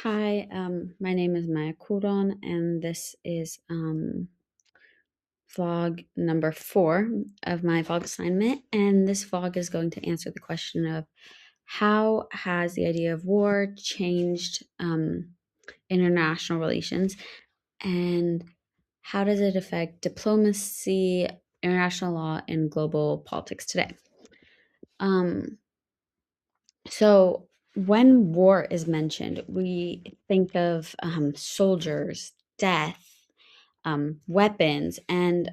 Hi, my name is Maya Kudon, and this is vlog number 4 of my vlog assignment. And this vlog is going to answer the question of how has the idea of war changed international relations, and how does it affect diplomacy, international law, and global politics today? Um, So, when war is mentioned, we think of soldiers, death, weapons, and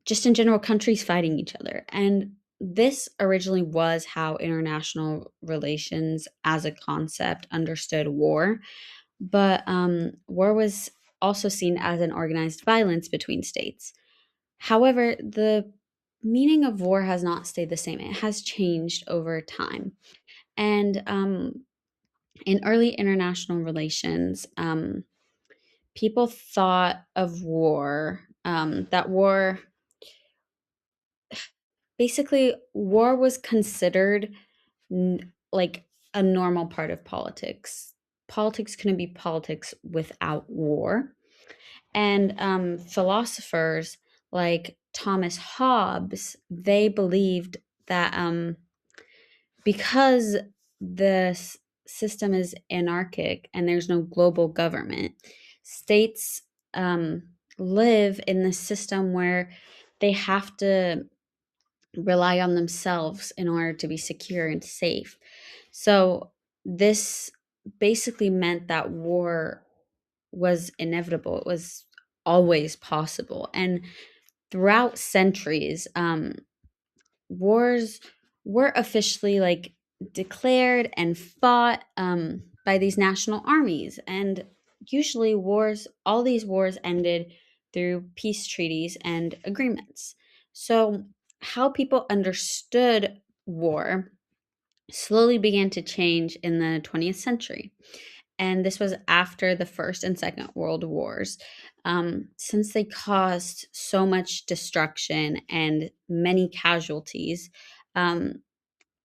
just in general, countries fighting each other. And this originally was how international relations as a concept understood war. But war was also seen as an organized violence between states. However, the meaning of war has not stayed the same, it has changed over time. And in early international relations, people thought of war, that war, basically, war was considered like a normal part of politics. Politics couldn't be politics without war. And philosophers like Thomas Hobbes, they believed that because the system is anarchic and there's no global government, states um, live in the system where they have to rely on themselves in order to be secure and safe. So, this basically meant that war was inevitable, it was always possible. And throughout centuries, wars were officially like declared and fought by these national armies, and usually all these wars ended through peace treaties and agreements. So how people understood war slowly began to change in the 20th century, and this was after the First and Second World Wars. Since they caused so much destruction and many casualties, um,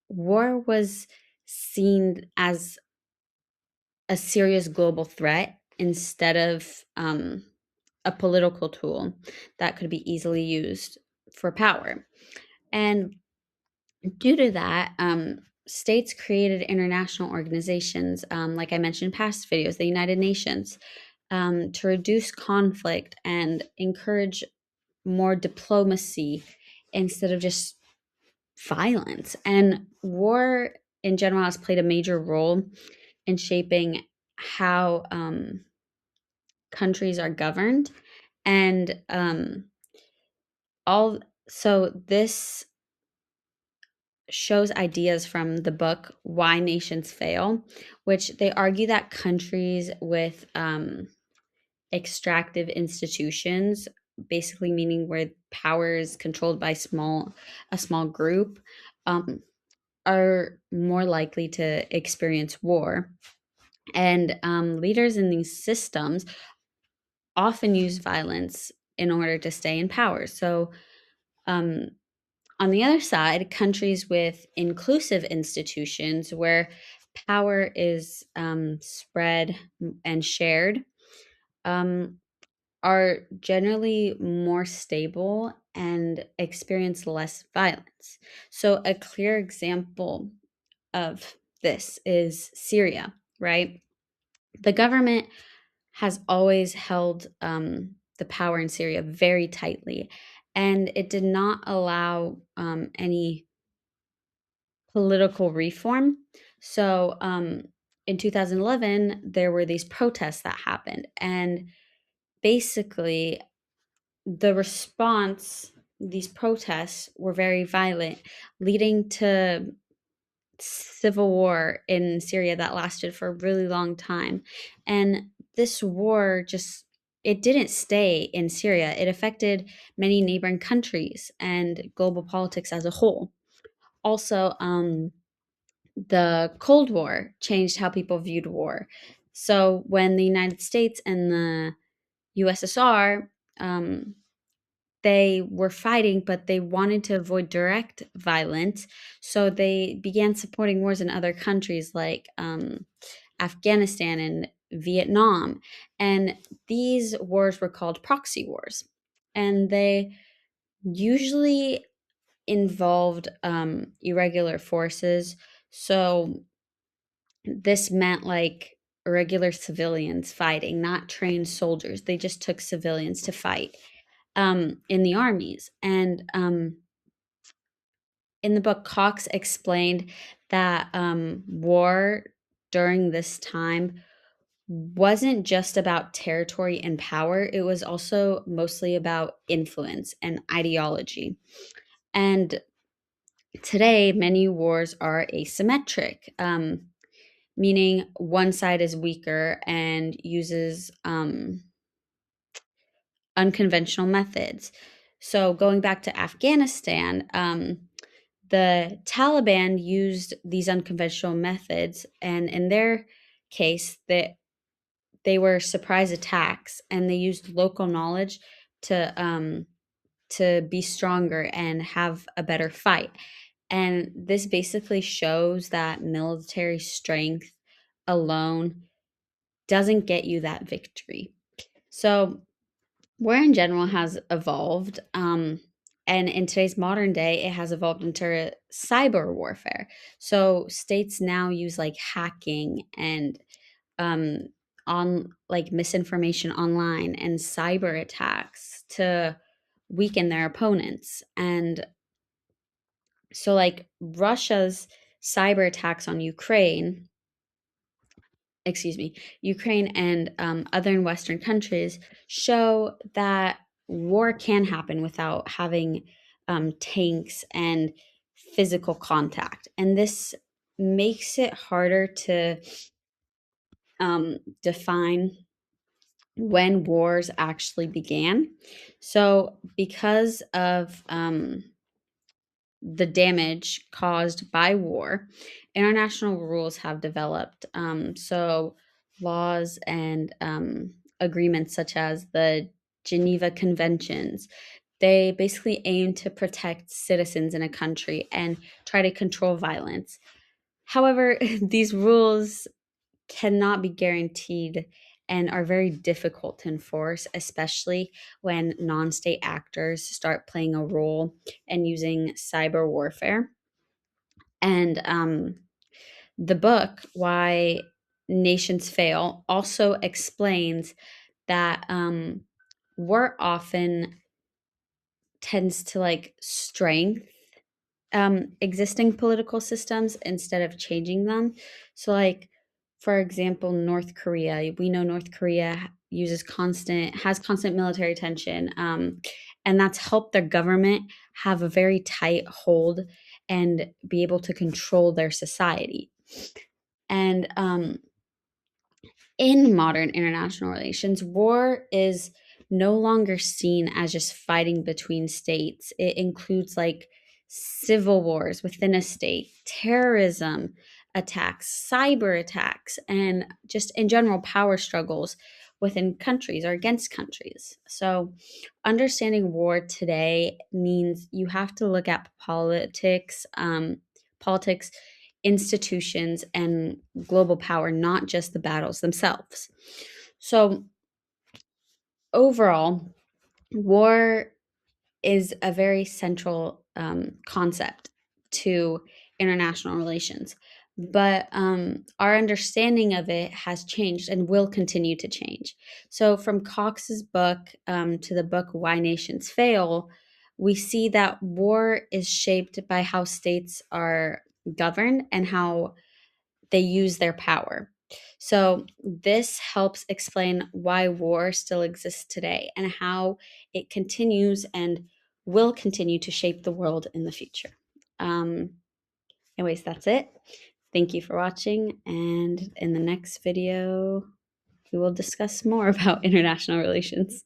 war was seen as a serious global threat instead of a political tool that could be easily used for power. And due to that, states created international organizations, like I mentioned in past videos, the United Nations, to reduce conflict and encourage more diplomacy instead of just violence. And war in general has played a major role in shaping how countries are governed. And all so this shows ideas from the book Why Nations Fail, which they argue that countries with extractive institutions, basically meaning where power is controlled by a small group, um, are more likely to experience war. And leaders in these systems often use violence in order to stay in power. So, um, on the other side, countries with inclusive institutions where power is spread and shared, um, are generally more stable and experience less violence. So, a clear example of this is Syria, right? The government has always held the power in Syria very tightly, and it did not allow any political reform. So, in 2011, there were these protests that happened, and basically, the response, these protests were very violent, leading to civil war in Syria that lasted for a really long time. And this war just it didn't stay in Syria. It affected many neighboring countries and global politics as a whole. Also, the Cold War changed how people viewed war. So when the United States and the USSR they were fighting, but they wanted to avoid direct violence. So they began supporting wars in other countries like Afghanistan and Vietnam. And these wars were called proxy wars. And they usually involved irregular forces. So this meant like irregular civilians fighting, not trained soldiers. They just took civilians to fight in the armies. And in the book, Cox explained that war during this time wasn't just about territory and power, it was also mostly about influence and ideology. And today, many wars are asymmetric, meaning one side is weaker and uses unconventional methods. So, going back to Afghanistan, the Taliban used these unconventional methods, and in their case, that they were surprise attacks, and they used local knowledge to be stronger and have a better fight. And this basically shows that military strength alone doesn't get you that victory. So, war in general has evolved. And in today's modern day, it has evolved into cyber warfare. So, states now use like hacking and um, on like misinformation online and cyber attacks to weaken their opponents. And so, like Russia's cyber attacks on Ukraine and other Western countries show that war can happen without having tanks and physical contact. And this makes it harder to define when wars actually began. So, because of the damage caused by war, international rules have developed. So, laws and agreements such as the Geneva Conventions, they basically aim to protect citizens in a country and try to control violence. However, these rules cannot be guaranteed and are very difficult to enforce, especially when non state actors start playing a role and using cyber warfare. And the book, Why Nations Fail, also explains that war often tends to like strengthen existing political systems instead of changing them. So, like for example, North Korea. We know North Korea has constant military tension, and that's helped their government have a very tight hold and be able to control their society. And in modern international relations, war is no longer seen as just fighting between states. It includes like civil wars within a state, terrorism attacks, cyber attacks, and just in general power struggles within countries or against countries. So, understanding war today means you have to look at politics, institutions, and global power, not just the battles themselves. So, overall, war is a very central concept to international relations. But our understanding of it has changed and will continue to change. So, from Cox's book to the book Why Nations Fail, we see that war is shaped by how states are governed and how they use their power. So, this helps explain why war still exists today and how it continues and will continue to shape the world in the future. Um, Anyways, that's it. Thank you for watching. And in the next video, we will discuss more about international relations.